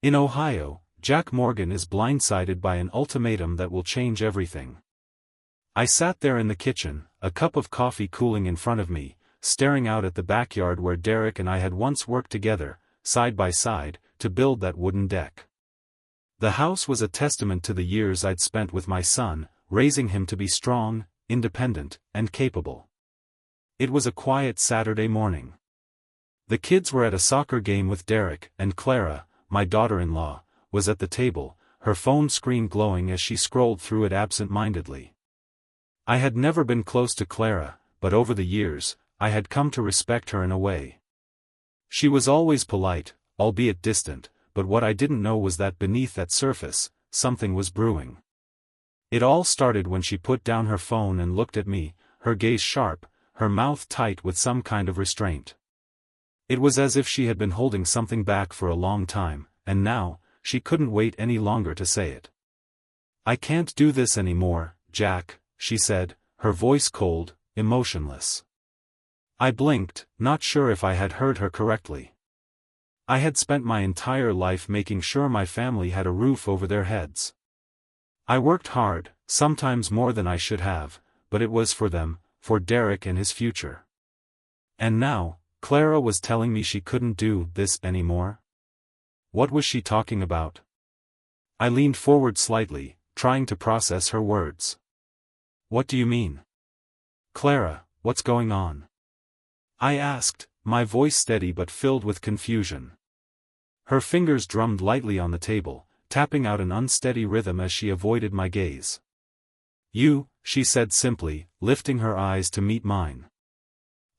In Ohio, Jack Morgan is blindsided by an ultimatum that will change everything. I sat there in the kitchen, a cup of coffee cooling in front of me, staring out at the backyard where Derek and I had once worked together, side by side, to build that wooden deck. The house was a testament to the years I'd spent with my son, raising him to be strong, independent, and capable. It was a quiet Saturday morning. The kids were at a soccer game with Derek, and Clara, my daughter-in-law, was at the table, her phone screen glowing as she scrolled through it absent-mindedly. I had never been close to Clara, but over the years, I had come to respect her in a way. She was always polite, albeit distant, but what I didn't know was that beneath that surface, something was brewing. It all started when she put down her phone and looked at me, her gaze sharp, her mouth tight with some kind of restraint. It was as if she had been holding something back for a long time, and now, she couldn't wait any longer to say it. "I can't do this anymore, Jack," she said, her voice cold, emotionless. I blinked, not sure if I had heard her correctly. I had spent my entire life making sure my family had a roof over their heads. I worked hard, sometimes more than I should have, but it was for them, for Derek and his future. And now, Clara was telling me she couldn't do this anymore? What was she talking about? I leaned forward slightly, trying to process her words. "What do you mean? Clara, what's going on?" I asked, my voice steady but filled with confusion. Her fingers drummed lightly on the table, tapping out an unsteady rhythm as she avoided my gaze. "You," she said simply, lifting her eyes to meet mine.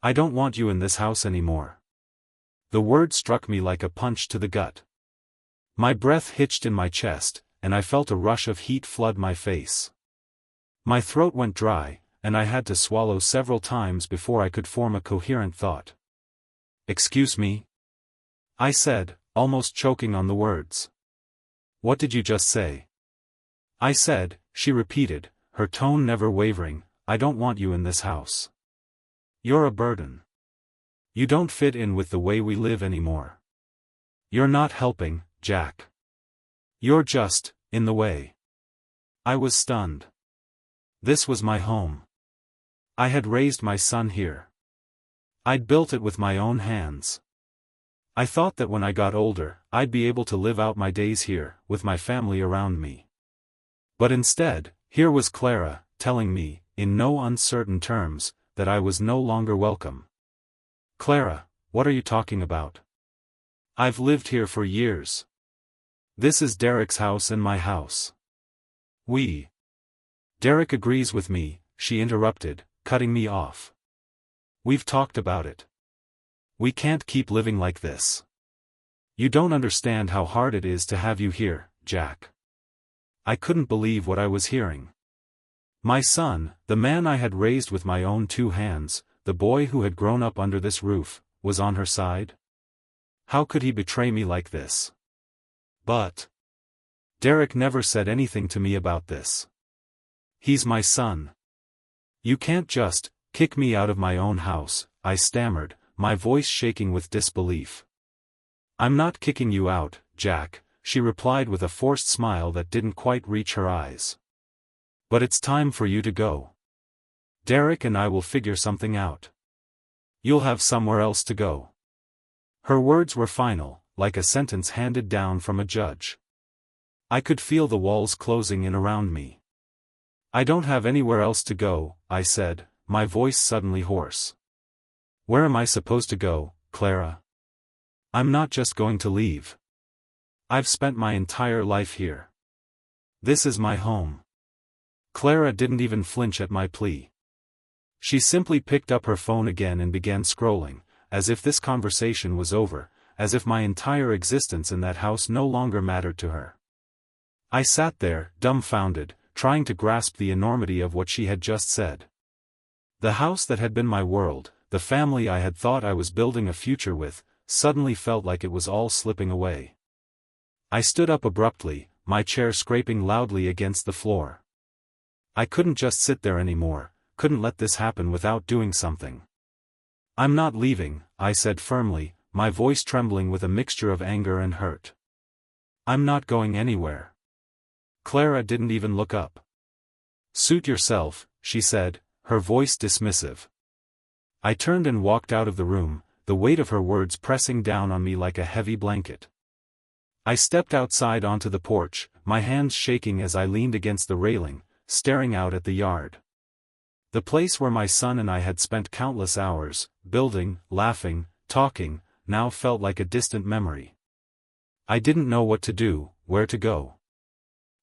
"I don't want you in this house anymore." The word struck me like a punch to the gut. My breath hitched in my chest, and I felt a rush of heat flood my face. My throat went dry, and I had to swallow several times before I could form a coherent thought. "Excuse me?" I said, almost choking on the words. "What did you just say?" "I said," she repeated, her tone never wavering, "I don't want you in this house. You're a burden. You don't fit in with the way we live anymore. You're not helping, Jack. You're just, in the way." I was stunned. This was my home. I had raised my son here. I'd built it with my own hands. I thought that when I got older, I'd be able to live out my days here, with my family around me. But instead, here was Clara, telling me, in no uncertain terms, that I was no longer welcome. "Clara, what are you talking about? I've lived here for years. This is Derek's house and my house. Derek agrees with me," she interrupted, cutting me off. "We've talked about it. We can't keep living like this. You don't understand how hard it is to have you here, Jack." I couldn't believe what I was hearing. My son, the man I had raised with my own two hands, the boy who had grown up under this roof, was on her side? How could he betray me like this? But Derek never said anything to me about this. He's my son. You can't just kick me out of my own house, I stammered, my voice shaking with disbelief. "I'm not kicking you out, Jack," she replied with a forced smile that didn't quite reach her eyes. "But it's time for you to go. Derek and I will figure something out. You'll have somewhere else to go." Her words were final, like a sentence handed down from a judge. I could feel the walls closing in around me. "I don't have anywhere else to go," I said, my voice suddenly hoarse. "Where am I supposed to go, Clara? I'm not just going to leave. I've spent my entire life here. This is my home." Clara didn't even flinch at my plea. She simply picked up her phone again and began scrolling, as if this conversation was over, as if my entire existence in that house no longer mattered to her. I sat there, dumbfounded, trying to grasp the enormity of what she had just said. The house that had been my world, the family I had thought I was building a future with, suddenly felt like it was all slipping away. I stood up abruptly, my chair scraping loudly against the floor. I couldn't just sit there anymore, couldn't let this happen without doing something. "I'm not leaving," I said firmly, my voice trembling with a mixture of anger and hurt. I'm not going anywhere. Clara didn't even look up. Suit yourself, she said, her voice dismissive. I turned and walked out of the room, the weight of her words pressing down on me like a heavy blanket. I stepped outside onto the porch, my hands shaking as I leaned against the railing, staring out at the yard. The place where my son and I had spent countless hours, building, laughing, talking, now felt like a distant memory. I didn't know what to do, where to go.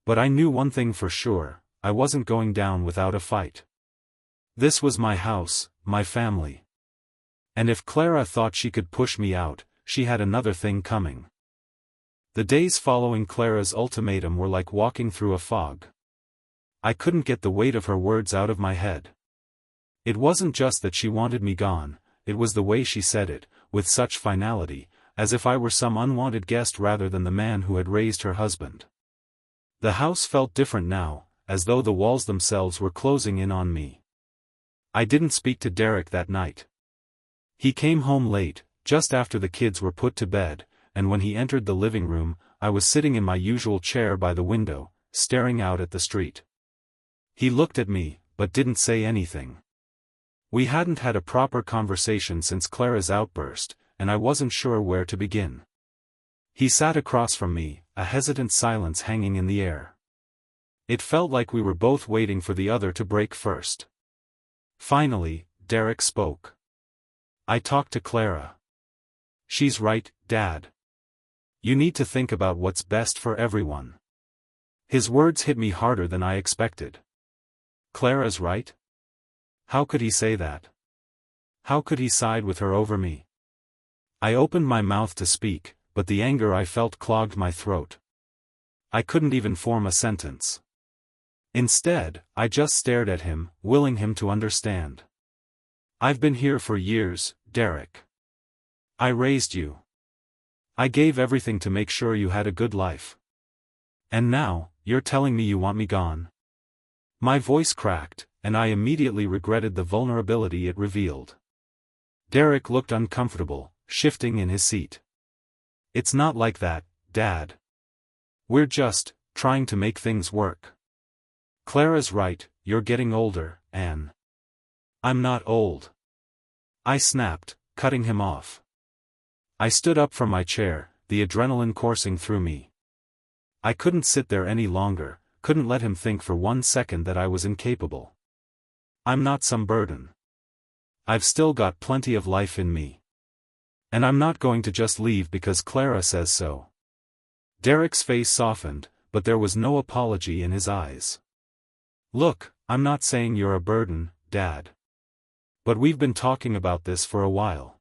But I knew one thing for sure, I wasn't going down without a fight. This was my house, my family. And if Clara thought she could push me out, she had another thing coming. The days following Clara's ultimatum were like walking through a fog. I couldn't get the weight of her words out of my head. It wasn't just that she wanted me gone, it was the way she said it, with such finality, as if I were some unwanted guest rather than the man who had raised her husband. The house felt different now, as though the walls themselves were closing in on me. I didn't speak to Derek that night. He came home late, just after the kids were put to bed, and when he entered the living room, I was sitting in my usual chair by the window, staring out at the street. He looked at me, but didn't say anything. We hadn't had a proper conversation since Clara's outburst, and I wasn't sure where to begin. He sat across from me, a hesitant silence hanging in the air. It felt like we were both waiting for the other to break first. Finally, Derek spoke. I talked to Clara. She's right, Dad. You need to think about what's best for everyone. His words hit me harder than I expected. Clara's right? How could he say that? How could he side with her over me? I opened my mouth to speak, but the anger I felt clogged my throat. I couldn't even form a sentence. Instead, I just stared at him, willing him to understand. I've been here for years, Derek. I raised you. I gave everything to make sure you had a good life. And now, you're telling me you want me gone? My voice cracked, and I immediately regretted the vulnerability it revealed. Derek looked uncomfortable, shifting in his seat. It's not like that, Dad. We're just trying to make things work. Clara's right, you're getting older, Anne. I'm not old. I snapped, cutting him off. I stood up from my chair, the adrenaline coursing through me. I couldn't sit there any longer, couldn't let him think for 1 second that I was incapable. I'm not some burden. I've still got plenty of life in me. And I'm not going to just leave because Clara says so. Derek's face softened, but there was no apology in his eyes. Look, I'm not saying you're a burden, Dad. But we've been talking about this for a while.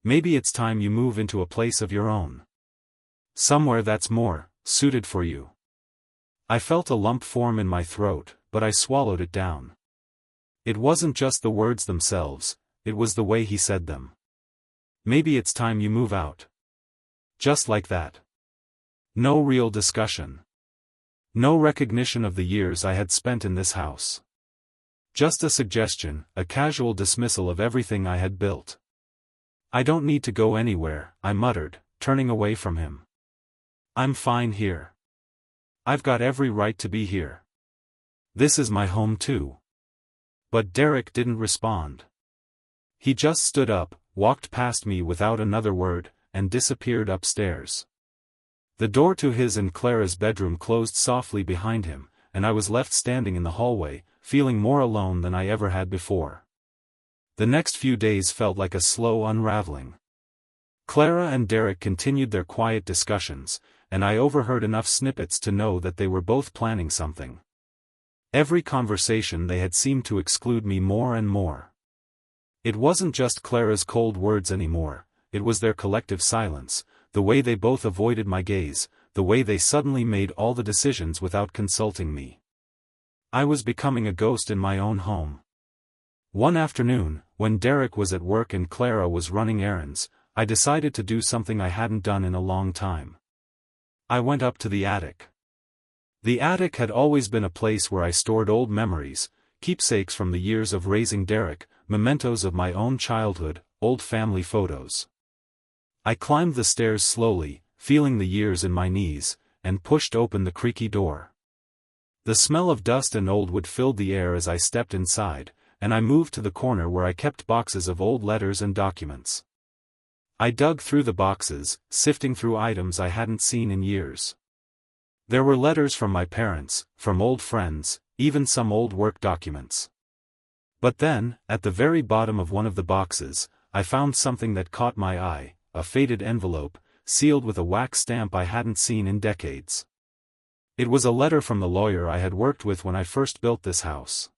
Maybe it's time you move into a place of your own. Somewhere that's more suited for you. I felt a lump form in my throat, but I swallowed it down. It wasn't just the words themselves, it was the way he said them. Maybe it's time you move out. Just like that. No real discussion. No recognition of the years I had spent in this house. Just a suggestion, a casual dismissal of everything I had built. I don't need to go anywhere, I muttered, turning away from him. I'm fine here. I've got every right to be here. This is my home too. But Derek didn't respond. He just stood up, walked past me without another word, and disappeared upstairs. The door to his and Clara's bedroom closed softly behind him, and I was left standing in the hallway, feeling more alone than I ever had before. The next few days felt like a slow unraveling. Clara and Derek continued their quiet discussions, and I overheard enough snippets to know that they were both planning something. Every conversation they had seemed to exclude me more and more. It wasn't just Clara's cold words anymore, it was their collective silence, the way they both avoided my gaze, the way they suddenly made all the decisions without consulting me. I was becoming a ghost in my own home. One afternoon, when Derek was at work and Clara was running errands, I decided to do something I hadn't done in a long time. I went up to the attic. The attic had always been a place where I stored old memories, keepsakes from the years of raising Derek, mementos of my own childhood, old family photos. I climbed the stairs slowly, feeling the years in my knees, and pushed open the creaky door. The smell of dust and old wood filled the air as I stepped inside, and I moved to the corner where I kept boxes of old letters and documents. I dug through the boxes, sifting through items I hadn't seen in years. There were letters from my parents, from old friends, even some old work documents. But then, at the very bottom of one of the boxes, I found something that caught my eye, a faded envelope, sealed with a wax stamp I hadn't seen in decades. It was a letter from the lawyer I had worked with when I first built this house.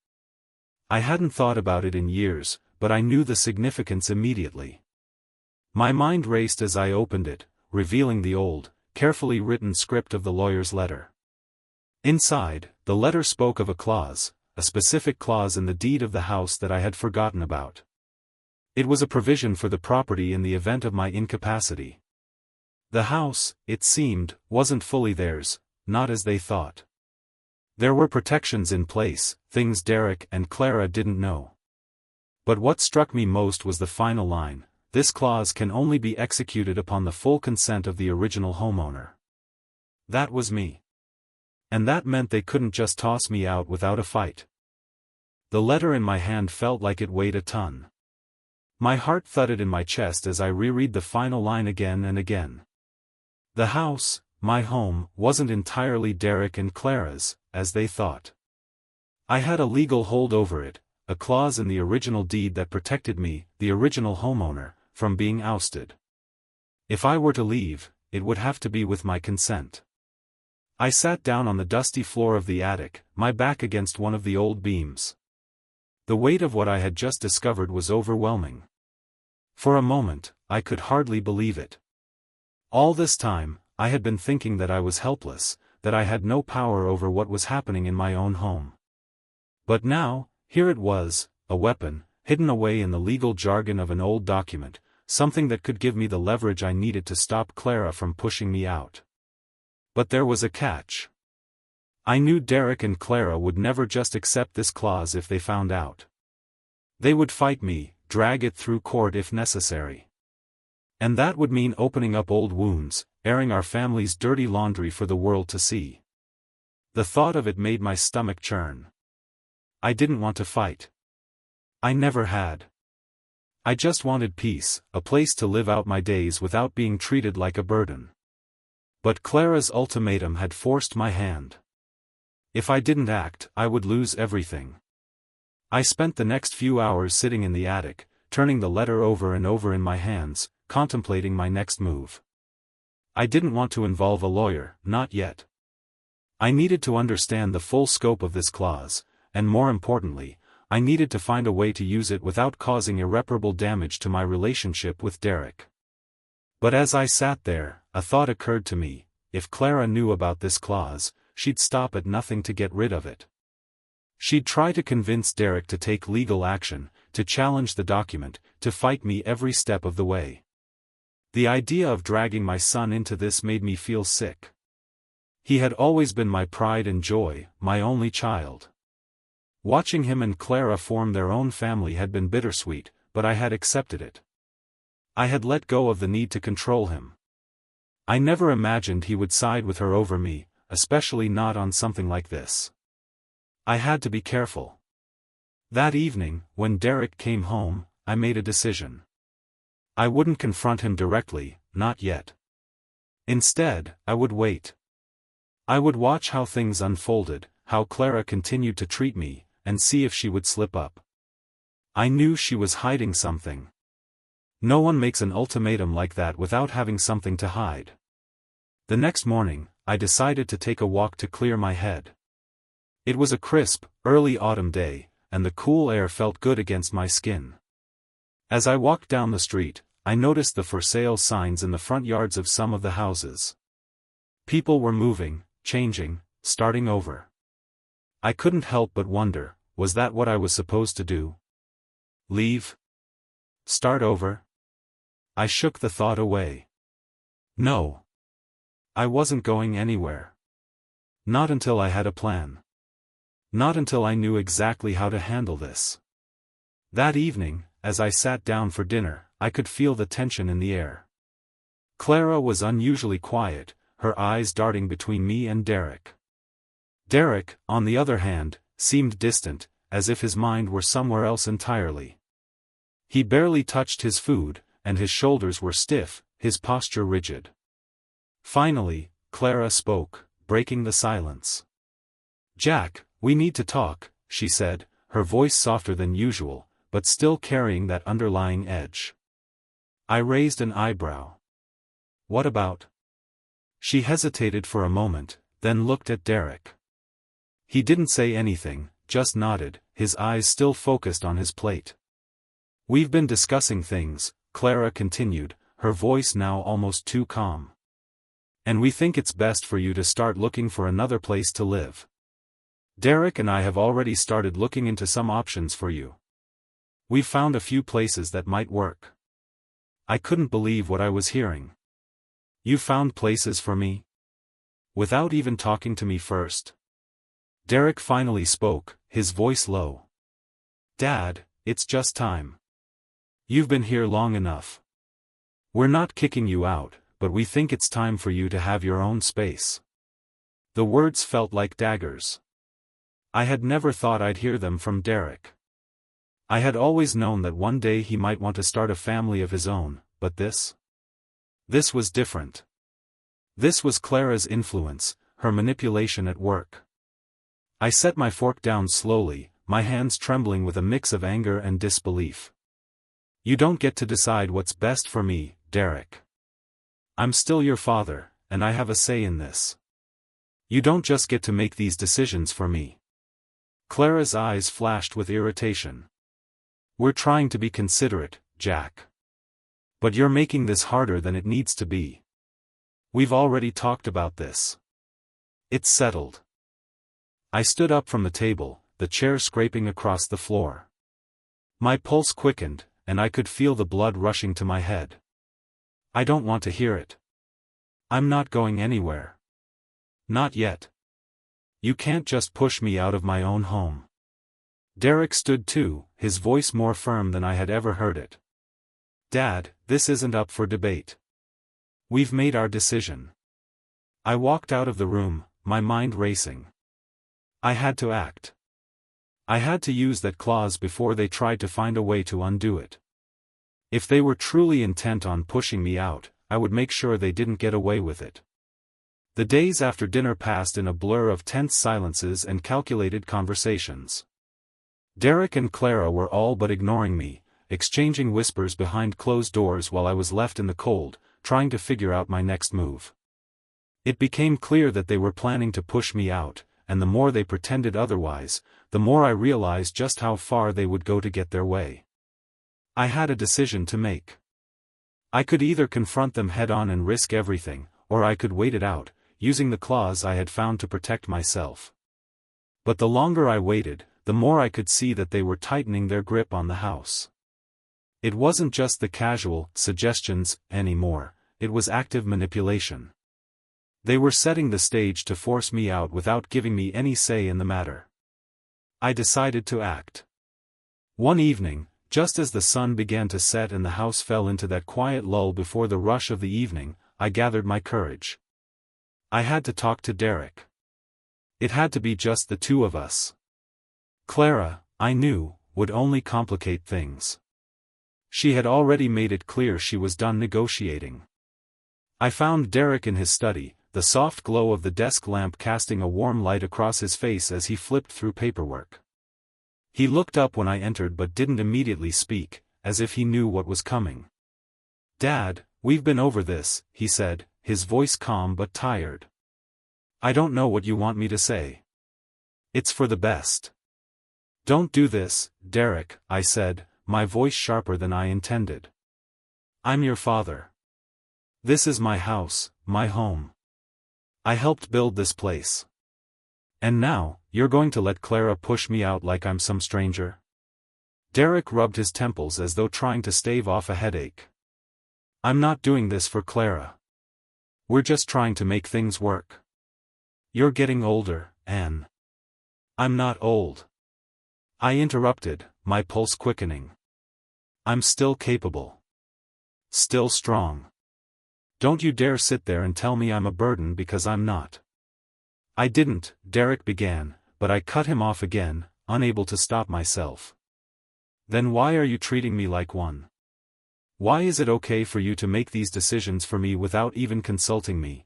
I hadn't thought about it in years, but I knew the significance immediately. My mind raced as I opened it, revealing the old, carefully written script of the lawyer's letter. Inside, the letter spoke of a specific clause in the deed of the house that I had forgotten about. It was a provision for the property in the event of my incapacity. The house, it seemed, wasn't fully theirs, not as they thought. There were protections in place, things Derek and Clara didn't know. But what struck me most was the final line: "This clause can only be executed upon the full consent of the original homeowner." That was me. And that meant they couldn't just toss me out without a fight. The letter in my hand felt like it weighed a ton. My heart thudded in my chest as I reread the final line again and again. The house, my home, wasn't entirely Derek and Clara's, as they thought. I had a legal hold over it, a clause in the original deed that protected me, the original homeowner, from being ousted. If I were to leave, it would have to be with my consent. I sat down on the dusty floor of the attic, my back against one of the old beams. The weight of what I had just discovered was overwhelming. For a moment, I could hardly believe it. All this time, I had been thinking that I was helpless, that I had no power over what was happening in my own home. But now, here it was, a weapon, hidden away in the legal jargon of an old document, something that could give me the leverage I needed to stop Clara from pushing me out. But there was a catch. I knew Derek and Clara would never just accept this clause if they found out. They would fight me, drag it through court if necessary. And that would mean opening up old wounds, airing our family's dirty laundry for the world to see. The thought of it made my stomach churn. I didn't want to fight. I never had. I just wanted peace, a place to live out my days without being treated like a burden. But Clara's ultimatum had forced my hand. If I didn't act, I would lose everything. I spent the next few hours sitting in the attic, turning the letter over and over in my hands, contemplating my next move. I didn't want to involve a lawyer, not yet. I needed to understand the full scope of this clause, and more importantly, I needed to find a way to use it without causing irreparable damage to my relationship with Derek. But as I sat there, a thought occurred to me: if Clara knew about this clause, she'd stop at nothing to get rid of it. She'd try to convince Derek to take legal action, to challenge the document, to fight me every step of the way. The idea of dragging my son into this made me feel sick. He had always been my pride and joy, my only child. Watching him and Clara form their own family had been bittersweet, but I had accepted it. I had let go of the need to control him. I never imagined he would side with her over me, especially not on something like this. I had to be careful. That evening, when Derek came home, I made a decision. I wouldn't confront him directly, not yet. Instead, I would wait. I would watch how things unfolded, how Clara continued to treat me, and see if she would slip up. I knew she was hiding something. No one makes an ultimatum like that without having something to hide. The next morning, I decided to take a walk to clear my head. It was a crisp, early autumn day, and the cool air felt good against my skin. As I walked down the street, I noticed the for sale signs in the front yards of some of the houses. People were moving, changing, starting over. I couldn't help but wonder, was that what I was supposed to do? Leave? Start over? I shook the thought away. No. I wasn't going anywhere. Not until I had a plan. Not until I knew exactly how to handle this. That evening, as I sat down for dinner, I could feel the tension in the air. Clara was unusually quiet, her eyes darting between me and Derek. Derek, on the other hand, seemed distant, as if his mind were somewhere else entirely. He barely touched his food, and his shoulders were stiff, his posture rigid. Finally, Clara spoke, breaking the silence. "Jack, we need to talk," she said, her voice softer than usual, but still carrying that underlying edge. I raised an eyebrow. "What about?" She hesitated for a moment, then looked at Derek. He didn't say anything, just nodded, his eyes still focused on his plate. "We've been discussing things," Clara continued, her voice now almost too calm. "And we think it's best for you to start looking for another place to live. Derek and I have already started looking into some options for you. We've found a few places that might work." I couldn't believe what I was hearing. "You found places for me? Without even talking to me first?" Derek finally spoke, his voice low. "Dad, it's just time. You've been here long enough. We're not kicking you out, but we think it's time for you to have your own space." The words felt like daggers. I had never thought I'd hear them from Derek. I had always known that one day he might want to start a family of his own, but this was different. This was Clara's influence, her manipulation at work. I set my fork down slowly, my hands trembling with a mix of anger and disbelief. "You don't get to decide what's best for me, Derek. I'm still your father, and I have a say in this. You don't just get to make these decisions for me." Clara's eyes flashed with irritation. "We're trying to be considerate, Jack. But you're making this harder than it needs to be. We've already talked about this. It's settled." I stood up from the table, the chair scraping across the floor. My pulse quickened, and I could feel the blood rushing to my head. "I don't want to hear it. I'm not going anywhere. Not yet. You can't just push me out of my own home." Derek stood too, his voice more firm than I had ever heard it. "Dad, this isn't up for debate. We've made our decision." I walked out of the room, my mind racing. I had to act. I had to use that clause before they tried to find a way to undo it. If they were truly intent on pushing me out, I would make sure they didn't get away with it. The days after dinner passed in a blur of tense silences and calculated conversations. Derek and Clara were all but ignoring me, exchanging whispers behind closed doors while I was left in the cold, trying to figure out my next move. It became clear that they were planning to push me out, and the more they pretended otherwise, the more I realized just how far they would go to get their way. I had a decision to make. I could either confront them head-on and risk everything, or I could wait it out, using the clause I had found to protect myself. But the longer I waited, the more I could see that they were tightening their grip on the house. It wasn't just the casual suggestions anymore, it was active manipulation. They were setting the stage to force me out without giving me any say in the matter. I decided to act. One evening, just as the sun began to set and the house fell into that quiet lull before the rush of the evening, I gathered my courage. I had to talk to Derek. It had to be just the two of us. Clara, I knew, would only complicate things. She had already made it clear she was done negotiating. I found Derek in his study, the soft glow of the desk lamp casting a warm light across his face as he flipped through paperwork. He looked up when I entered but didn't immediately speak, as if he knew what was coming. "Dad, we've been over this," he said, his voice calm but tired. "I don't know what you want me to say. It's for the best." "Don't do this, Derek," I said, my voice sharper than I intended. "I'm your father. This is my house, my home. I helped build this place. And now, you're going to let Clara push me out like I'm some stranger?" Derek rubbed his temples as though trying to stave off a headache. "I'm not doing this for Clara. We're just trying to make things work. You're getting older, Anne." "I'm not old," I interrupted, my pulse quickening. "I'm still capable. Still strong. Don't you dare sit there and tell me I'm a burden because I'm not. I didn't, Derek began, but I cut him off again, unable to stop myself. Then why are you treating me like one? Why is it okay for you to make these decisions for me without even consulting me?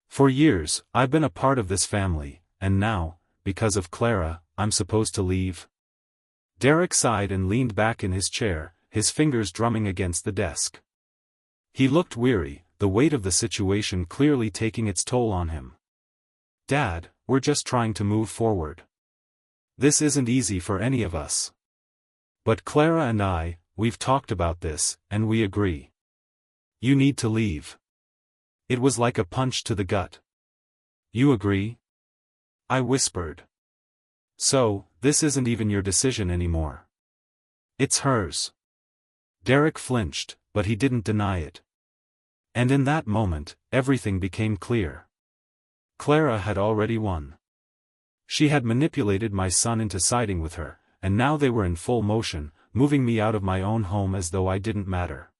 For years, I've been a part of this family, and now, because of Clara, I'm supposed to leave? Derek sighed and leaned back in his chair, his fingers drumming against the desk. He looked weary, the weight of the situation clearly taking its toll on him. Dad, we're just trying to move forward. This isn't easy for any of us. But Clara and I, we've talked about this, and we agree. You need to leave. It was like a punch to the gut. You agree? I whispered. So, this isn't even your decision anymore. It's hers. Derek flinched, but he didn't deny it. And in that moment, everything became clear. Clara had already won. She had manipulated my son into siding with her, and now they were in full motion, moving me out of my own home as though I didn't matter.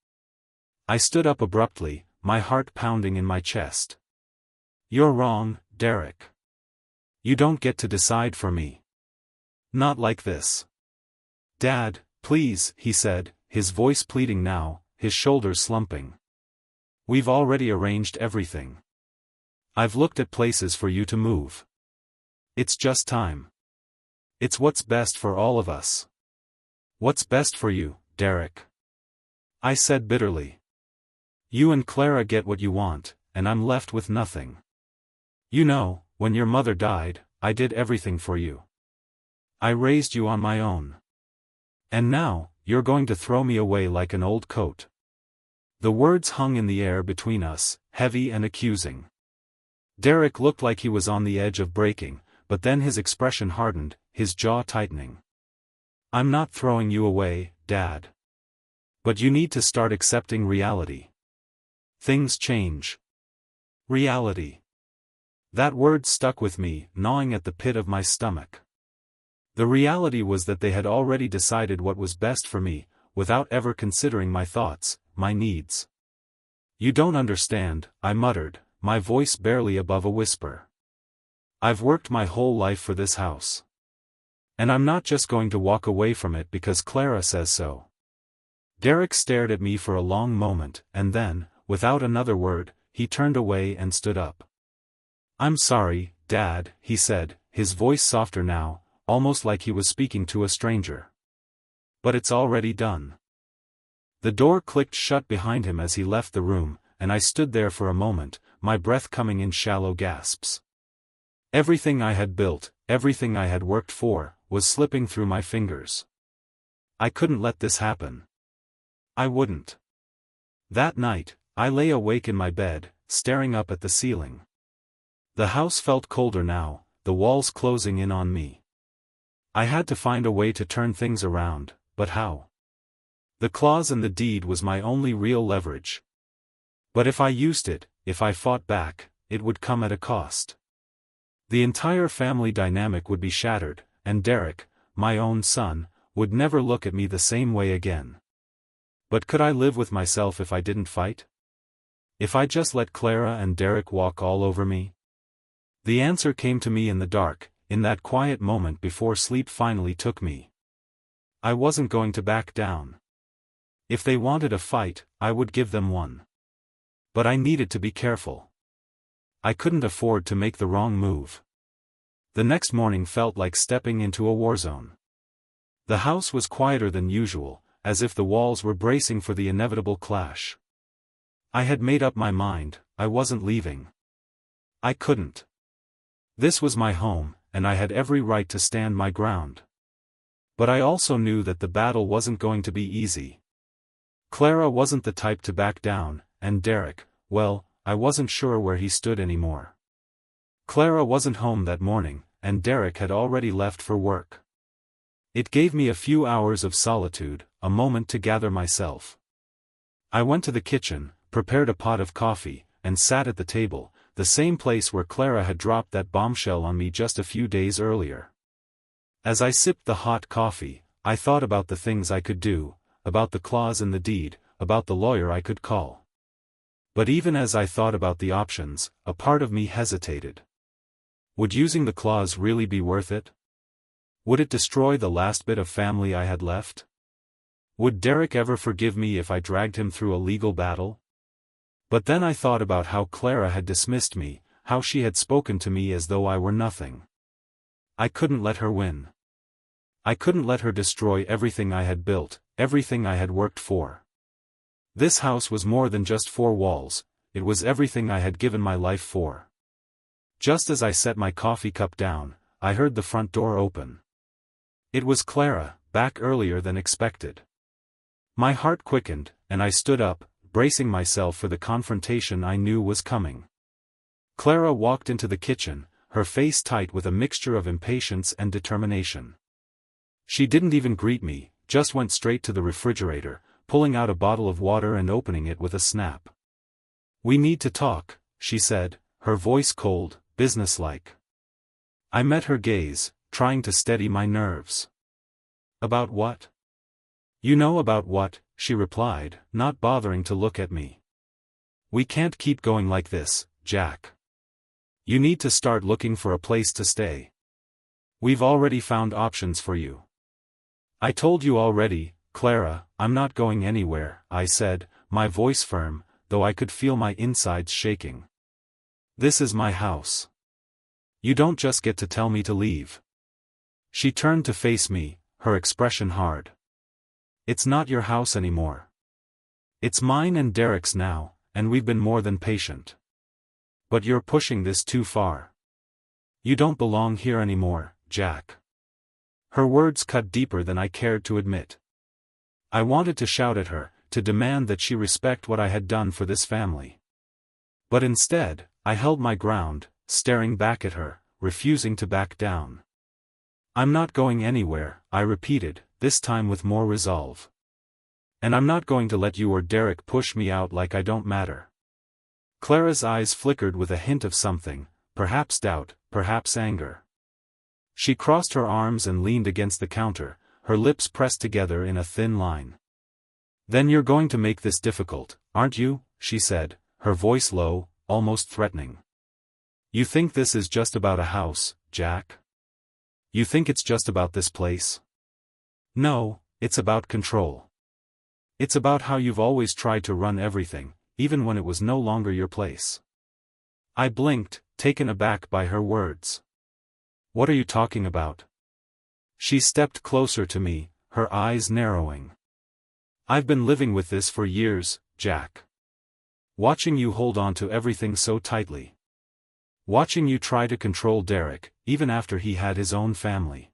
I stood up abruptly, my heart pounding in my chest. You're wrong, Derek. You don't get to decide for me. Not like this. Dad, please, he said, his voice pleading now, his shoulders slumping. We've already arranged everything. I've looked at places for you to move. It's just time. It's what's best for all of us. What's best for you, Derek? I said bitterly. You and Clara get what you want, and I'm left with nothing. You know, when your mother died, I did everything for you. I raised you on my own. And now, you're going to throw me away like an old coat. The words hung in the air between us, heavy and accusing. Derek looked like he was on the edge of breaking, but then his expression hardened, his jaw tightening. I'm not throwing you away, Dad. But you need to start accepting reality. Things change. Reality. That word stuck with me, gnawing at the pit of my stomach. The reality was that they had already decided what was best for me, without ever considering my thoughts, my needs. You don't understand, I muttered, my voice barely above a whisper. I've worked my whole life for this house. And I'm not just going to walk away from it because Clara says so. Derek stared at me for a long moment, and then, without another word, he turned away and stood up. I'm sorry, Dad, he said, his voice softer now, almost like he was speaking to a stranger. But it's already done. The door clicked shut behind him as he left the room, and I stood there for a moment, my breath coming in shallow gasps. Everything I had built, everything I had worked for, was slipping through my fingers. I couldn't let this happen. I wouldn't. That night, I lay awake in my bed, staring up at the ceiling. The house felt colder now, the walls closing in on me. I had to find a way to turn things around, but how? The clause in the deed was my only real leverage. But if I used it, if I fought back, it would come at a cost. The entire family dynamic would be shattered, and Derek, my own son, would never look at me the same way again. But could I live with myself if I didn't fight? If I just let Clara and Derek walk all over me? The answer came to me in the dark, in that quiet moment before sleep finally took me. I wasn't going to back down. If they wanted a fight, I would give them one. But I needed to be careful. I couldn't afford to make the wrong move. The next morning felt like stepping into a war zone. The house was quieter than usual, as if the walls were bracing for the inevitable clash. I had made up my mind, I wasn't leaving. I couldn't. This was my home, and I had every right to stand my ground. But I also knew that the battle wasn't going to be easy. Clara wasn't the type to back down, and Derek, well, I wasn't sure where he stood anymore. Clara wasn't home that morning, and Derek had already left for work. It gave me a few hours of solitude, a moment to gather myself. I went to the kitchen, prepared a pot of coffee, and sat at the table, the same place where Clara had dropped that bombshell on me just a few days earlier. As I sipped the hot coffee, I thought about the things I could do, about the clause in the deed, about the lawyer I could call. But even as I thought about the options, a part of me hesitated. Would using the clause really be worth it? Would it destroy the last bit of family I had left? Would Derek ever forgive me if I dragged him through a legal battle? But then I thought about how Clara had dismissed me, how she had spoken to me as though I were nothing. I couldn't let her win. I couldn't let her destroy everything I had built, everything I had worked for. This house was more than just four walls, it was everything I had given my life for. Just as I set my coffee cup down, I heard the front door open. It was Clara, back earlier than expected. My heart quickened, and I stood up, bracing myself for the confrontation I knew was coming. Clara walked into the kitchen, her face tight with a mixture of impatience and determination. She didn't even greet me, just went straight to the refrigerator, pulling out a bottle of water and opening it with a snap. "We need to talk," she said, her voice cold, businesslike. I met her gaze, trying to steady my nerves. "About what?" "You know about what," she replied, not bothering to look at me. "We can't keep going like this, Jack. You need to start looking for a place to stay. We've already found options for you." "I told you already, Clara, I'm not going anywhere," I said, my voice firm, though I could feel my insides shaking. "This is my house. You don't just get to tell me to leave." She turned to face me, her expression hard. "It's not your house anymore. It's mine and Derek's now, and we've been more than patient. But you're pushing this too far. You don't belong here anymore, Jack." Her words cut deeper than I cared to admit. I wanted to shout at her, to demand that she respect what I had done for this family. But instead, I held my ground, staring back at her, refusing to back down. "I'm not going anywhere," I repeated, this time with more resolve. "And I'm not going to let you or Derek push me out like I don't matter." Clara's eyes flickered with a hint of something, perhaps doubt, perhaps anger. She crossed her arms and leaned against the counter, her lips pressed together in a thin line. "Then you're going to make this difficult, aren't you?" she said, her voice low, almost threatening. "You think this is just about a house, Jack? You think it's just about this place? No, it's about control. It's about how you've always tried to run everything, even when it was no longer your place." I blinked, taken aback by her words. "What are you talking about?" She stepped closer to me, her eyes narrowing. "I've been living with this for years, Jack. Watching you hold on to everything so tightly. Watching you try to control Derek, even after he had his own family.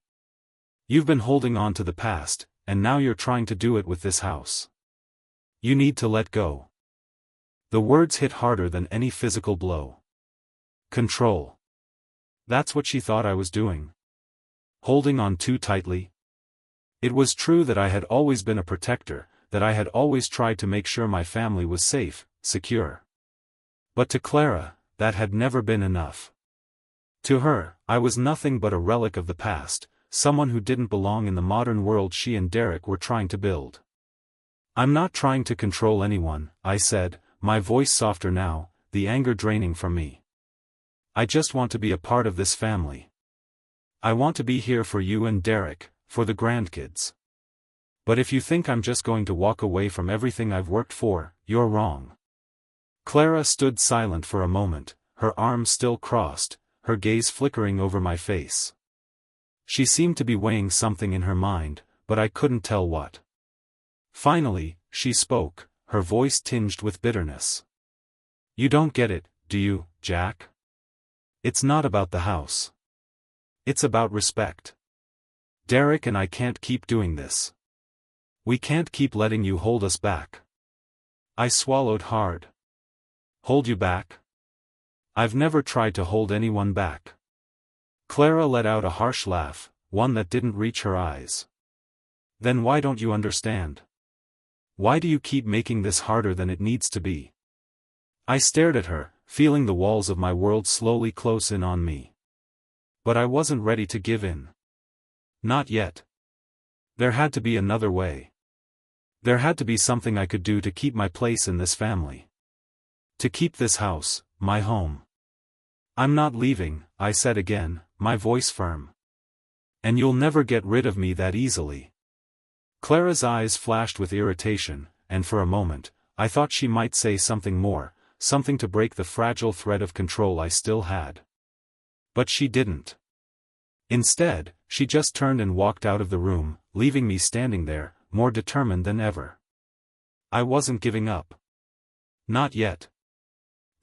You've been holding on to the past, and now you're trying to do it with this house. You need to let go." The words hit harder than any physical blow. Control. That's what she thought I was doing. Holding on too tightly. It was true that I had always been a protector, that I had always tried to make sure my family was safe, secure. But to Clara, that had never been enough. To her, I was nothing but a relic of the past, someone who didn't belong in the modern world she and Derek were trying to build. "I'm not trying to control anyone," I said, my voice softer now, the anger draining from me. "I just want to be a part of this family. I want to be here for you and Derek, for the grandkids. But if you think I'm just going to walk away from everything I've worked for, you're wrong." Clara stood silent for a moment, her arms still crossed, her gaze flickering over my face. She seemed to be weighing something in her mind, but I couldn't tell what. Finally, she spoke, her voice tinged with bitterness. "You don't get it, do you, Jack? It's not about the house. It's about respect. Derek and I can't keep doing this. We can't keep letting you hold us back." I swallowed hard. "Hold you back? I've never tried to hold anyone back." Clara let out a harsh laugh, one that didn't reach her eyes. "Then why don't you understand? Why do you keep making this harder than it needs to be?" I stared at her, feeling the walls of my world slowly close in on me. But I wasn't ready to give in. Not yet. There had to be another way. There had to be something I could do to keep my place in this family. To keep this house, my home. I'm not leaving, I said again, my voice firm. And you'll never get rid of me that easily. Clara's eyes flashed with irritation, and for a moment, I thought she might say something more, something to break the fragile thread of control I still had. But she didn't. Instead, she just turned and walked out of the room, leaving me standing there, more determined than ever. I wasn't giving up. Not yet.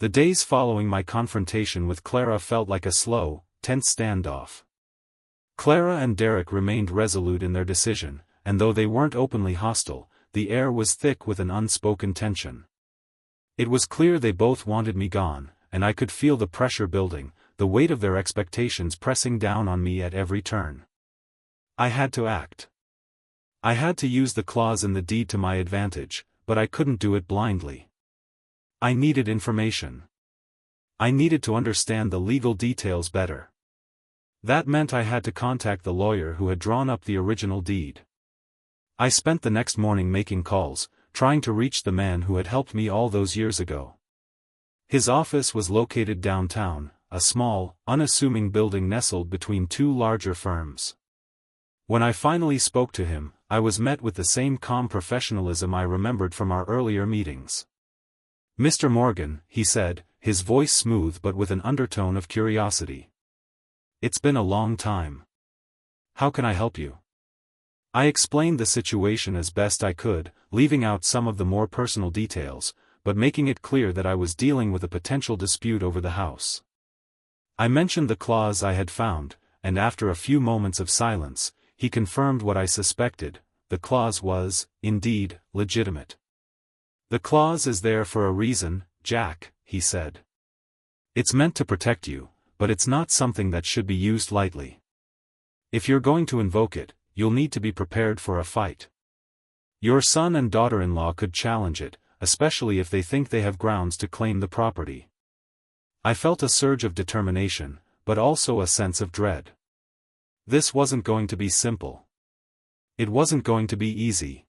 The days following my confrontation with Clara felt like a slow, tense standoff. Clara and Derek remained resolute in their decision, and though they weren't openly hostile, the air was thick with an unspoken tension. It was clear they both wanted me gone, and I could feel the pressure building, the weight of their expectations pressing down on me at every turn. I had to act. I had to use the clause in the deed to my advantage, but I couldn't do it blindly. I needed information. I needed to understand the legal details better. That meant I had to contact the lawyer who had drawn up the original deed. I spent the next morning making calls, trying to reach the man who had helped me all those years ago. His office was located downtown, a small, unassuming building nestled between two larger firms. When I finally spoke to him, I was met with the same calm professionalism I remembered from our earlier meetings. "Mr. Morgan," he said, his voice smooth but with an undertone of curiosity. "It's been a long time. How can I help you?" I explained the situation as best I could, leaving out some of the more personal details, but making it clear that I was dealing with a potential dispute over the house. I mentioned the clause I had found, and after a few moments of silence, he confirmed what I suspected: the clause was, indeed, legitimate. "The clause is there for a reason, Jack," he said. "It's meant to protect you, but it's not something that should be used lightly. If you're going to invoke it, you'll need to be prepared for a fight. Your son and daughter-in-law could challenge it, especially if they think they have grounds to claim the property." I felt a surge of determination, but also a sense of dread. This wasn't going to be simple. It wasn't going to be easy.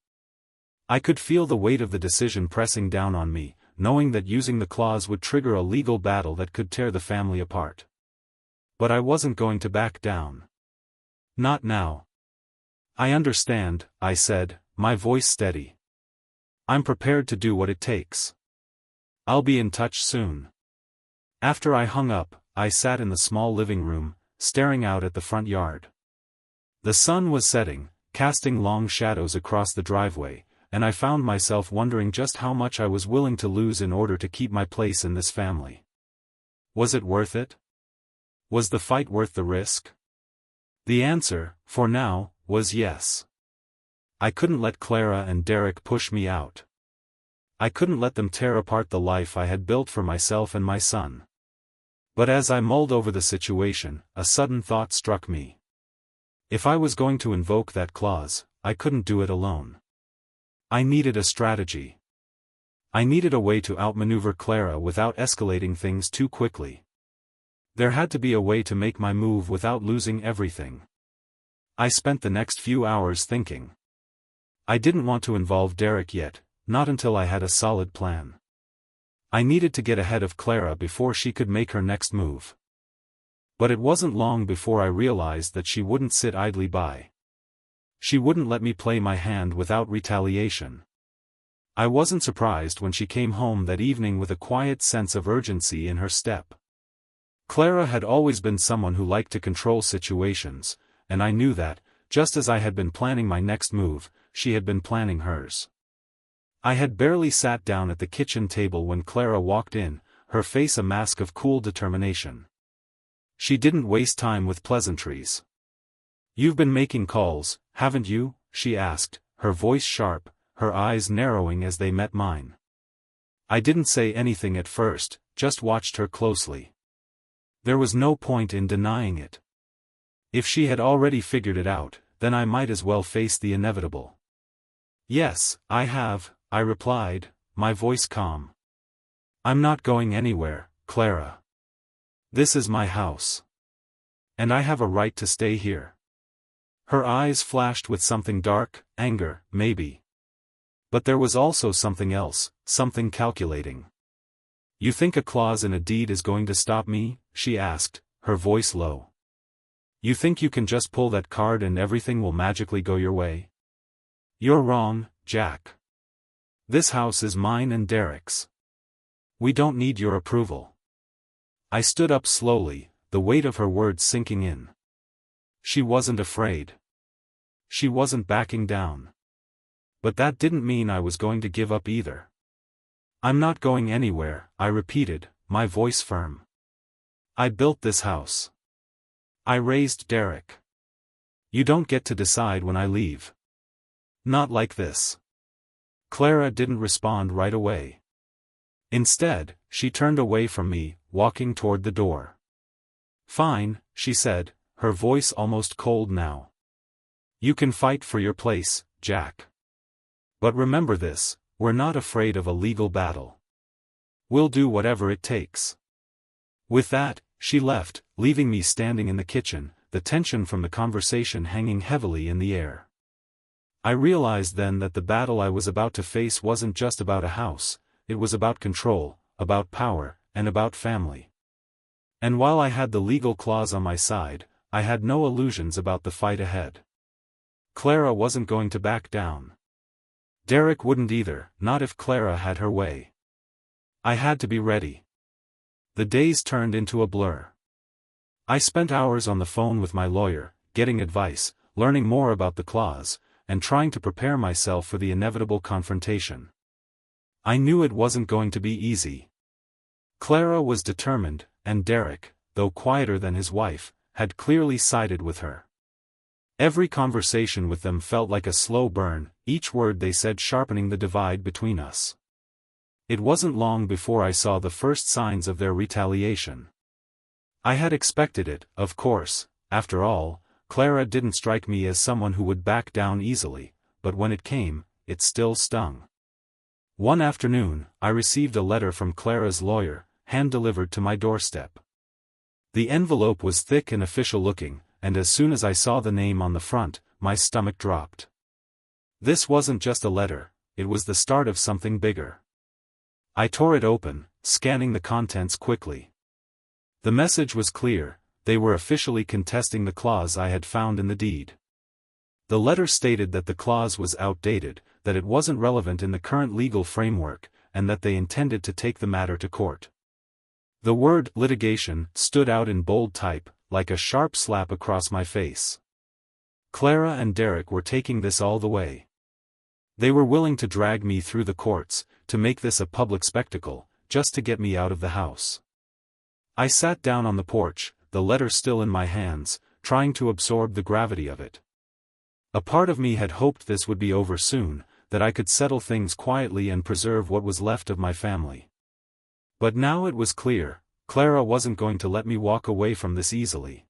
I could feel the weight of the decision pressing down on me, knowing that using the clause would trigger a legal battle that could tear the family apart. But I wasn't going to back down. Not now. "I understand," I said, my voice steady. "I'm prepared to do what it takes. I'll be in touch soon." After I hung up, I sat in the small living room, staring out at the front yard. The sun was setting, casting long shadows across the driveway, and I found myself wondering just how much I was willing to lose in order to keep my place in this family. Was it worth it? Was the fight worth the risk? The answer, for now, was yes. I couldn't let Clara and Derek push me out. I couldn't let them tear apart the life I had built for myself and my son. But as I mulled over the situation, a sudden thought struck me. If I was going to invoke that clause, I couldn't do it alone. I needed a strategy. I needed a way to outmaneuver Clara without escalating things too quickly. There had to be a way to make my move without losing everything. I spent the next few hours thinking. I didn't want to involve Derek yet, not until I had a solid plan. I needed to get ahead of Clara before she could make her next move. But it wasn't long before I realized that she wouldn't sit idly by. She wouldn't let me play my hand without retaliation. I wasn't surprised when she came home that evening with a quiet sense of urgency in her step. Clara had always been someone who liked to control situations, and I knew that, just as I had been planning my next move, she had been planning hers. I had barely sat down at the kitchen table when Clara walked in, her face a mask of cool determination. She didn't waste time with pleasantries. "You've been making calls, haven't you?" she asked, her voice sharp, her eyes narrowing as they met mine. I didn't say anything at first, just watched her closely. There was no point in denying it. If she had already figured it out, then I might as well face the inevitable. "Yes, I have," I replied, my voice calm. "I'm not going anywhere, Clara. This is my house. And I have a right to stay here." Her eyes flashed with something dark, anger, maybe. But there was also something else, something calculating. You think a clause in a deed is going to stop me? She asked, her voice low. You think you can just pull that card and everything will magically go your way? You're wrong, Jack. This house is mine and Derek's. We don't need your approval. I stood up slowly, the weight of her words sinking in. She wasn't afraid. She wasn't backing down. But that didn't mean I was going to give up either. I'm not going anywhere, I repeated, my voice firm. I built this house. I raised Derek. You don't get to decide when I leave. Not like this. Clara didn't respond right away. Instead, she turned away from me, walking toward the door. Fine, she said, her voice almost cold now. You can fight for your place, Jack. But remember this, we're not afraid of a legal battle. We'll do whatever it takes. With that, she left, leaving me standing in the kitchen, the tension from the conversation hanging heavily in the air. I realized then that the battle I was about to face wasn't just about a house, it was about control, about power, and about family. And while I had the legal clause on my side, I had no illusions about the fight ahead. Clara wasn't going to back down. Derek wouldn't either, not if Clara had her way. I had to be ready. The days turned into a blur. I spent hours on the phone with my lawyer, getting advice, learning more about the clause, and trying to prepare myself for the inevitable confrontation. I knew it wasn't going to be easy. Clara was determined, and Derek, though quieter than his wife, had clearly sided with her. Every conversation with them felt like a slow burn, each word they said sharpening the divide between us. It wasn't long before I saw the first signs of their retaliation. I had expected it, of course. After all, Clara didn't strike me as someone who would back down easily, but when it came, it still stung. One afternoon, I received a letter from Clara's lawyer, hand-delivered to my doorstep. The envelope was thick and official-looking, and as soon as I saw the name on the front, my stomach dropped. This wasn't just a letter, it was the start of something bigger. I tore it open, scanning the contents quickly. The message was clear, they were officially contesting the clause I had found in the deed. The letter stated that the clause was outdated, that it wasn't relevant in the current legal framework, and that they intended to take the matter to court. The word litigation stood out in bold type, like a sharp slap across my face. Clara and Derek were taking this all the way. They were willing to drag me through the courts, to make this a public spectacle, just to get me out of the house. I sat down on the porch, the letter still in my hands, trying to absorb the gravity of it. A part of me had hoped this would be over soon, that I could settle things quietly and preserve what was left of my family. But now it was clear, Clara wasn't going to let me walk away from this easily.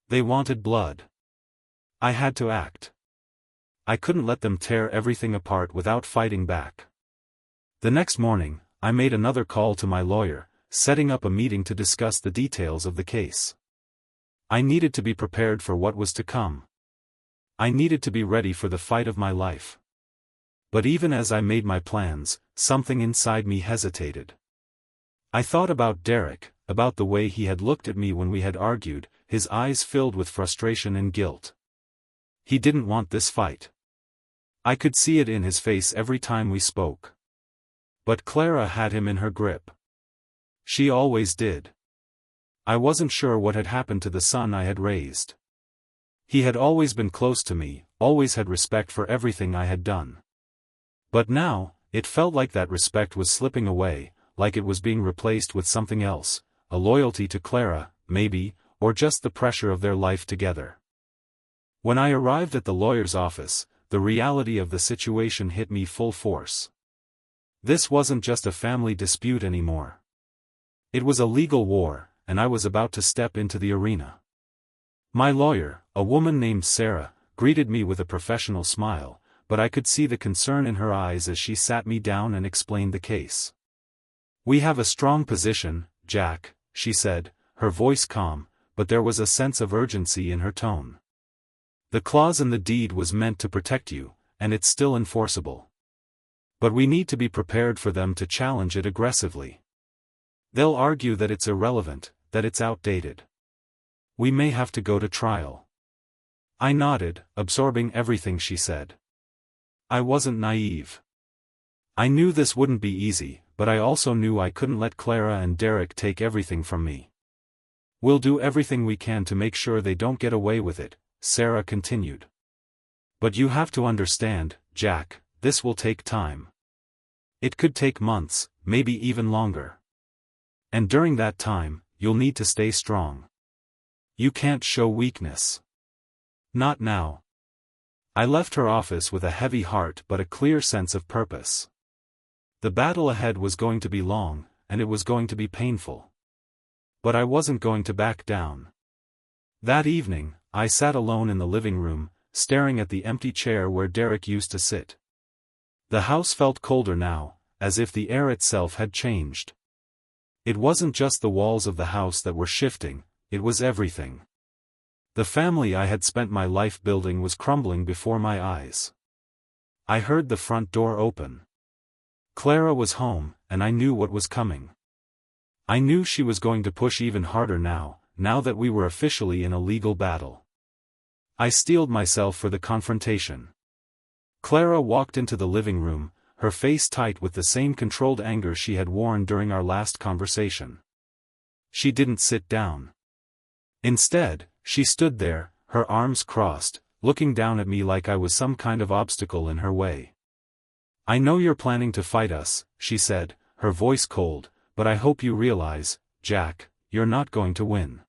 They wanted blood. I had to act. I couldn't let them tear everything apart without fighting back. The next morning, I made another call to my lawyer, setting up a meeting to discuss the details of the case. I needed to be prepared for what was to come. I needed to be ready for the fight of my life. But even as I made my plans, something inside me hesitated. I thought about Derek, about the way he had looked at me when we had argued, his eyes filled with frustration and guilt. He didn't want this fight. I could see it in his face every time we spoke. But Clara had him in her grip. She always did. I wasn't sure what had happened to the son I had raised. He had always been close to me, always had respect for everything I had done. But now, it felt like that respect was slipping away, like it was being replaced with something else, a loyalty to Clara, maybe, or just the pressure of their life together. When I arrived at the lawyer's office, the reality of the situation hit me full force. This wasn't just a family dispute anymore. It was a legal war, and I was about to step into the arena. My lawyer, a woman named Sarah, greeted me with a professional smile, but I could see the concern in her eyes as she sat me down and explained the case. "We have a strong position, Jack," she said, her voice calm, but there was a sense of urgency in her tone. "The clause in the deed was meant to protect you, and it's still enforceable. But we need to be prepared for them to challenge it aggressively. They'll argue that it's irrelevant, that it's outdated. We may have to go to trial. I nodded, absorbing everything she said. I wasn't naive. I knew this wouldn't be easy, but I also knew I couldn't let Clara and Derek take everything from me. We'll do everything we can to make sure they don't get away with it, Sarah continued. But you have to understand, Jack, this will take time. It could take months, maybe even longer. And during that time, you'll need to stay strong. You can't show weakness. Not now. I left her office with a heavy heart but a clear sense of purpose. The battle ahead was going to be long, and it was going to be painful. But I wasn't going to back down. That evening, I sat alone in the living room, staring at the empty chair where Derek used to sit. The house felt colder now, as if the air itself had changed. It wasn't just the walls of the house that were shifting, it was everything. The family I had spent my life building was crumbling before my eyes. I heard the front door open. Clara was home, and I knew what was coming. I knew she was going to push even harder now that we were officially in a legal battle. I steeled myself for the confrontation. Clara walked into the living room, her face tight with the same controlled anger she had worn during our last conversation. She didn't sit down. Instead, she stood there, her arms crossed, looking down at me like I was some kind of obstacle in her way. I know you're planning to fight us, she said, her voice cold, but I hope you realize, Jack, you're not going to win.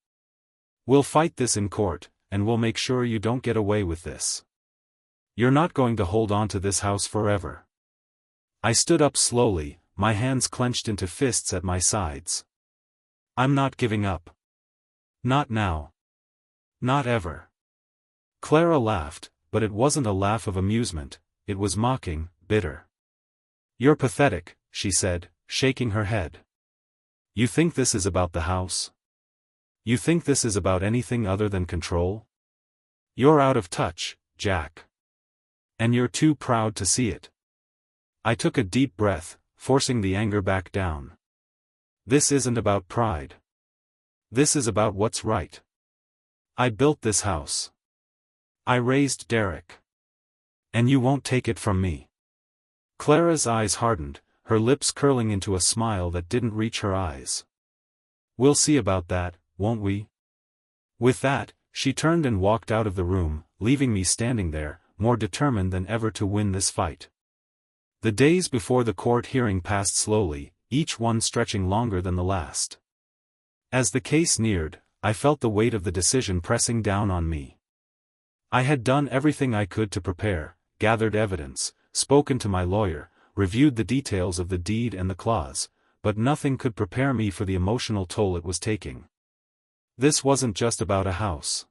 We'll fight this in court, and we'll make sure you don't get away with this. You're not going to hold on to this house forever. I stood up slowly, my hands clenched into fists at my sides. I'm not giving up. Not now. Not ever. Clara laughed, but it wasn't a laugh of amusement, it was mocking, bitter. You're pathetic, she said, shaking her head. You think this is about the house? You think this is about anything other than control? You're out of touch, Jack. And you're too proud to see it. I took a deep breath, forcing the anger back down. This isn't about pride. This is about what's right. I built this house. I raised Derek. And you won't take it from me. Clara's eyes hardened, her lips curling into a smile that didn't reach her eyes. We'll see about that, won't we? With that, she turned and walked out of the room, leaving me standing there, more determined than ever to win this fight. The days before the court hearing passed slowly, each one stretching longer than the last. As the case neared, I felt the weight of the decision pressing down on me. I had done everything I could to prepare, gathered evidence, spoken to my lawyer, reviewed the details of the deed and the clause, but nothing could prepare me for the emotional toll it was taking. This wasn't just about a house.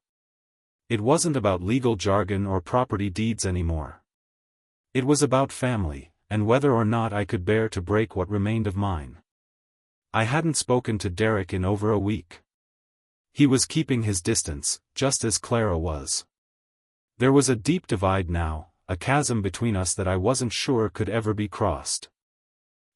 It wasn't about legal jargon or property deeds anymore. It was about family, and whether or not I could bear to break what remained of mine. I hadn't spoken to Derek in over a week. He was keeping his distance, just as Clara was. There was a deep divide now, a chasm between us that I wasn't sure could ever be crossed.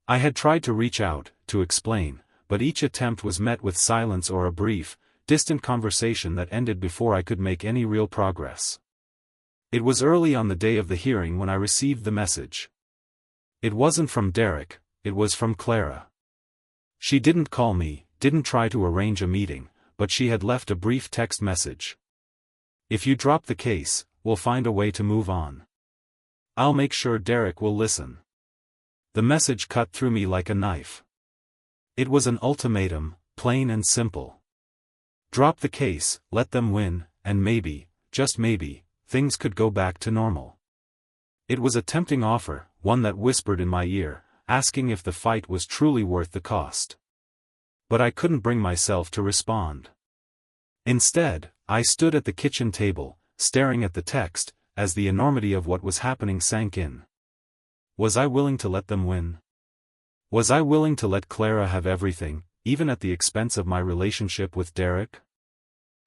I had tried to reach out, to explain, but each attempt was met with silence or a brief, distant conversation that ended before I could make any real progress. It was early on the day of the hearing when I received the message. It wasn't from Derek, it was from Clara. She didn't call me, didn't try to arrange a meeting, but she had left a brief text message. If you drop the case, we'll find a way to move on. I'll make sure Derek will listen. The message cut through me like a knife. It was an ultimatum, plain and simple. Drop the case, let them win, and maybe, just maybe, things could go back to normal. It was a tempting offer, one that whispered in my ear, asking if the fight was truly worth the cost. But I couldn't bring myself to respond. Instead, I stood at the kitchen table, staring at the text, as the enormity of what was happening sank in. Was I willing to let them win? Was I willing to let Clara have everything, even at the expense of my relationship with Derek?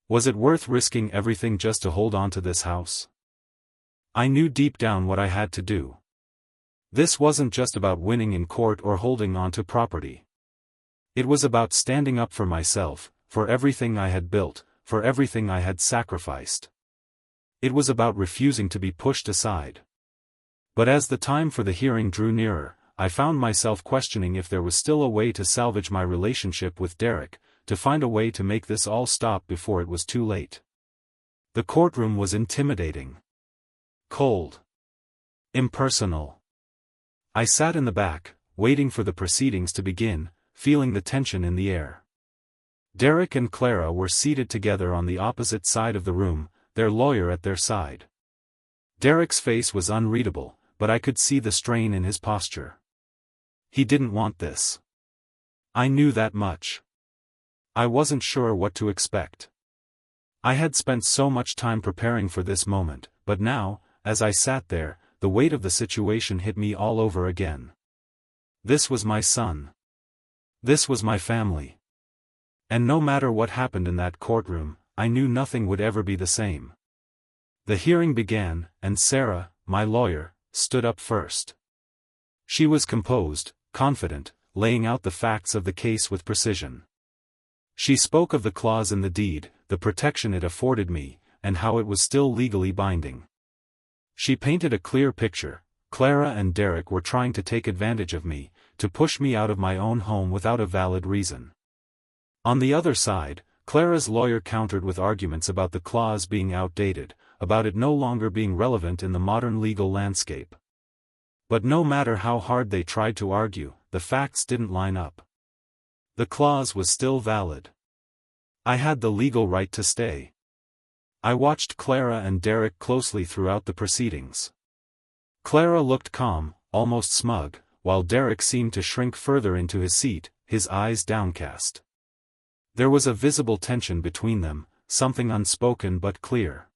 Was it worth risking everything just to hold on to this house? I knew deep down what I had to do. This wasn't just about winning in court or holding on to property. It was about standing up for myself, for everything I had built, for everything I had sacrificed. It was about refusing to be pushed aside. But as the time for the hearing drew nearer, I found myself questioning if there was still a way to salvage my relationship with Derek, to find a way to make this all stop before it was too late. The courtroom was intimidating. Cold. Impersonal. I sat in the back, waiting for the proceedings to begin, feeling the tension in the air. Derek and Clara were seated together on the opposite side of the room, their lawyer at their side. Derek's face was unreadable, but I could see the strain in his posture. He didn't want this. I knew that much. I wasn't sure what to expect. I had spent so much time preparing for this moment, but now, as I sat there, the weight of the situation hit me all over again. This was my son. This was my family. And no matter what happened in that courtroom, I knew nothing would ever be the same. The hearing began, and Sarah, my lawyer, stood up first. She was composed, confident, laying out the facts of the case with precision. She spoke of the clause in the deed, the protection it afforded me, and how it was still legally binding. She painted a clear picture. Clara and Derek were trying to take advantage of me, to push me out of my own home without a valid reason. On the other side, Clara's lawyer countered with arguments about the clause being outdated, about it no longer being relevant in the modern legal landscape. But no matter how hard they tried to argue, the facts didn't line up. The clause was still valid. I had the legal right to stay. I watched Clara and Derek closely throughout the proceedings. Clara looked calm, almost smug, while Derek seemed to shrink further into his seat, his eyes downcast. There was a visible tension between them, something unspoken but clear.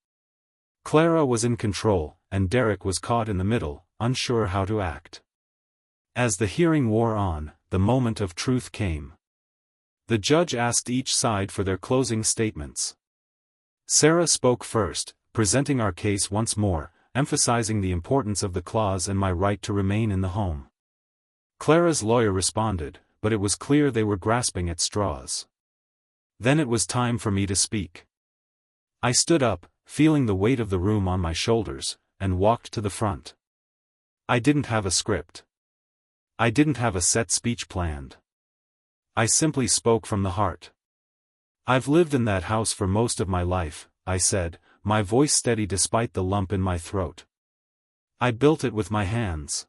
Clara was in control, and Derek was caught in the middle, unsure how to act. As the hearing wore on, the moment of truth came. The judge asked each side for their closing statements. Sarah spoke first, presenting our case once more, emphasizing the importance of the clause and my right to remain in the home. Clara's lawyer responded, but it was clear they were grasping at straws. Then it was time for me to speak. I stood up, feeling the weight of the room on my shoulders, and walked to the front. I didn't have a script. I didn't have a set speech planned. I simply spoke from the heart. I've lived in that house for most of my life, I said, my voice steady despite the lump in my throat. I built it with my hands.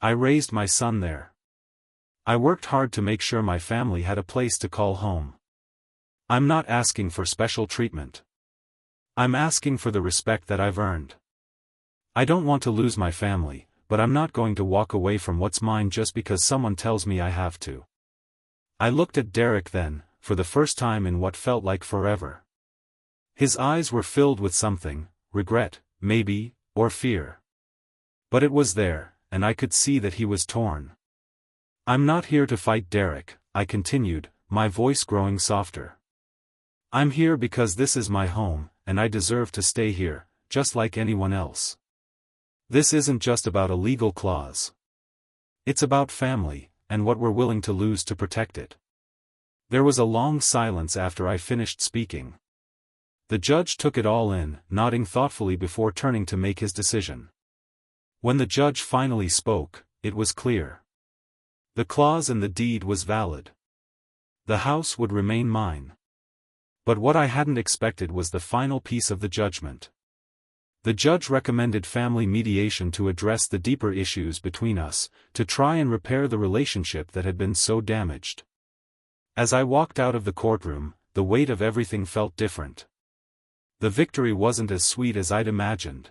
I raised my son there. I worked hard to make sure my family had a place to call home. I'm not asking for special treatment. I'm asking for the respect that I've earned. I don't want to lose my family, but I'm not going to walk away from what's mine just because someone tells me I have to. I looked at Derek then, for the first time in what felt like forever. His eyes were filled with something, regret, maybe, or fear. But it was there, and I could see that he was torn. I'm not here to fight Derek, I continued, my voice growing softer. I'm here because this is my home, and I deserve to stay here, just like anyone else. This isn't just about a legal clause. It's about family, and what we're willing to lose to protect it. There was a long silence after I finished speaking. The judge took it all in, nodding thoughtfully before turning to make his decision. When the judge finally spoke, it was clear. The clause in the deed was valid. The house would remain mine. But what I hadn't expected was the final piece of the judgment. The judge recommended family mediation to address the deeper issues between us, to try and repair the relationship that had been so damaged. As I walked out of the courtroom, the weight of everything felt different. The victory wasn't as sweet as I'd imagined.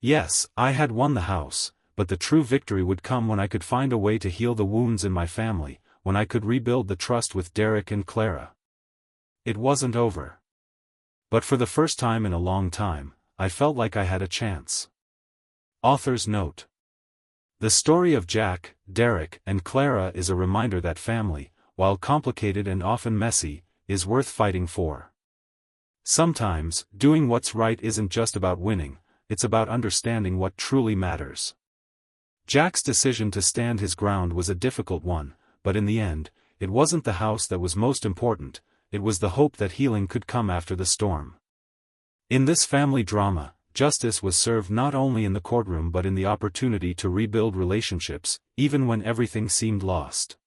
Yes, I had won the house, but the true victory would come when I could find a way to heal the wounds in my family, when I could rebuild the trust with Derek and Clara. It wasn't over. But for the first time in a long time, I felt like I had a chance. Author's note. The story of Jack, Derek, and Clara is a reminder that family, while complicated and often messy, is worth fighting for. Sometimes, doing what's right isn't just about winning, it's about understanding what truly matters. Jack's decision to stand his ground was a difficult one, but in the end, it wasn't the house that was most important, it was the hope that healing could come after the storm. In this family drama, justice was served not only in the courtroom but in the opportunity to rebuild relationships, even when everything seemed lost.